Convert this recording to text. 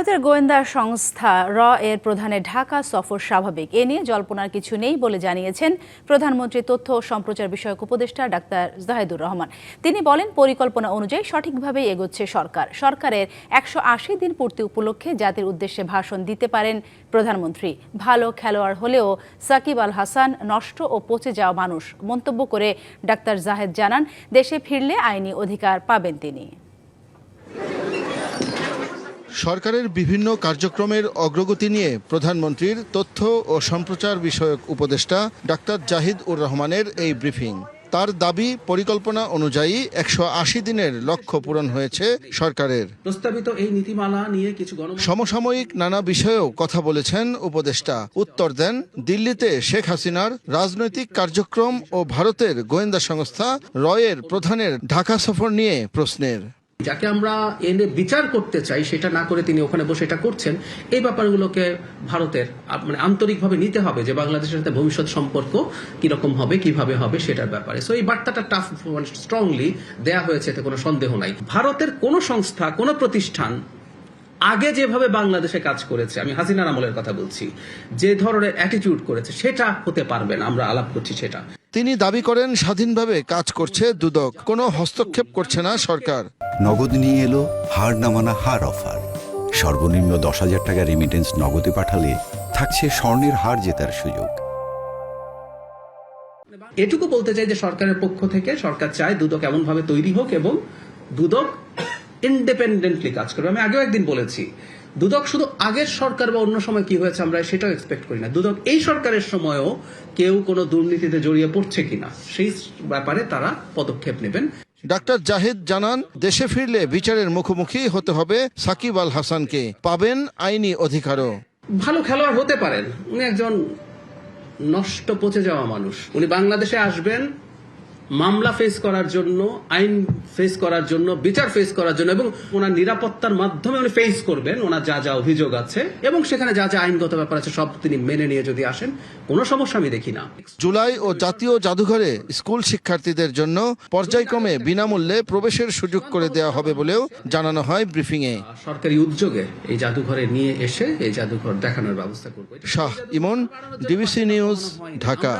ভারতের গোয়েন্দা সংস্থা এর প্রধানের ঢাকা সফর স্বাভাবিক। এ নিয়ে জল্পনার কিছু নেই বলে জানিয়েছেন প্রধানমন্ত্রীর তথ্য ও সম্প্রচার বিষয়ক উপদেষ্টা ডাক্তার জাহিদুর রহমান। তিনি বলেন, পরিকল্পনা অনুযায়ী সঠিকভাবেই এগোচ্ছে সরকার। সরকারের 180 দিন পূর্তি উপলক্ষে জাতির উদ্দেশ্যে ভাষণ দিতে পারেন প্রধানমন্ত্রী। ভালো খেলোয়াড় হলেও সাকিব আল হাসান নষ্ট ও পচে যাওয়া মানুষ মন্তব্য করে ডাক্তার জাহেদ জানান, দেশে ফিরলে আইনি অধিকার পাবেন তিনি। সরকারের বিভিন্ন কার্যক্রমের অগ্রগতি নিয়ে প্রধানমন্ত্রীর তথ্য ও সম্প্রচার বিষয়ক উপদেষ্টা ডাক্তার জাহিদ-উর রহমানের এই ব্রিফিং। তার দাবি, পরিকল্পনা অনুযায়ী 180 দিনের লক্ষ্য পূরণ হয়েছে সরকারের। প্রস্তাবিত এই নীতিমালা নিয়ে কিছু সমসাময়িক নানা বিষয়েও কথা বলেছেন উপদেষ্টা। উত্তর দেন দিল্লিতে শেখ হাসিনার রাজনৈতিক কার্যক্রম ও ভারতের গোয়েন্দা সংস্থা এর প্রধানের ঢাকা সফর নিয়ে প্রশ্নের। যাকে আমরা এনে বিচার করতে চাই সেটা না করে তিনি ওখানে বসে এটা করছেন, এই ব্যাপারগুলোকে ভারতের আন্তরিকভাবে নিতে হবে যে বাংলাদেশের সাথে ভবিষ্যৎ সম্পর্ক কিরকম হবে, কিভাবে হবে সেটার ব্যাপারে। সো এই বার্তাটা টাফ স্ট্রংলি দেয়া হয়েছে, এতে কোনো সন্দেহ নাই। ভারতের কোন সংস্থা, কোন প্রতিষ্ঠান আগে যেভাবে বাংলাদেশে কাজ করেছে, আমি হাসিনার আমলের কথা বলছি, যে ধরনের অ্যাটিটিউড করেছে সেটা হতে পারবে না। আমরা আলাপ করছি সেটা। তিনি দাবি করেন, স্বাধীনভাবে কাজ করছে দুদক, কোনো হস্তক্ষেপ করছে না সরকার। নগদ নিয়ে এলো হার না মানা হার অফার। সর্বনিম্ন 10,000 টাকা রেমিটেন্স নগদে পাঠালে থাকছে স্বর্ণের হার জেতার সুযোগ। এটুকু বলতে চাই যে সরকারের পক্ষ থেকে সরকার চায় দুদক এমন ভাবে তৈরি হোক এবং দুদক ইন্ডিপেন্ডেন্টলি কাজ করবে। আমি আগেও একদিন বলেছি, দুদক শুধু আগের সরকার বা অন্য সময় কি হয়েছে আমরা সেটাও এক্সপেক্ট করি না। দুদক এই সরকারের সময়ও কেউ কোনো দুর্নীতিতে জড়িয়ে পড়ছে কিনা সেই ব্যাপারে তারা পদক্ষেপ নেবেন। ডাক্তার জাহিদ জানান, দেশে ফিরলে বিচারের মুখোমুখি হতে হবে সাকিব আল হাসানকে, পাবেন আইনি অধিকারও। ভালো খেলোয়াড় হতে পারেন, উনি একজন নষ্ট পচে যাওয়া মানুষ। উনি বাংলাদেশে আসবেন মামলা ফেস করার জন্য, আইন ফেস করার জন্য, বিচার ফেস করার জন্য, এবং ওনার নিরাপত্তার মাধ্যমে উনি ফেস করবেন ওনার যা যা অভিযোগ আছে এবং সেখানে যা যা আইনগত ব্যাপার আছে সব তিনি মেনে নিয়ে যদি আসেন, কোনো সমস্যা আমি দেখি না। জুলাই ও জাতীয় জাদুঘরে স্কুল শিক্ষার্থীদের জন্য পর্যায়ক্রমে বিনামূল্যে প্রবেশের সুযোগ করে দেওয়া হবে বলেও জানানো হয় ব্রিফিংয়ে। সরকারি উদ্যোগে এই জাদুঘরে নিয়ে এসে এই জাদুঘর দেখানোর ব্যবস্থা করবে। শাহ ইমন, ডিবিসি নিউজ, ঢাকা।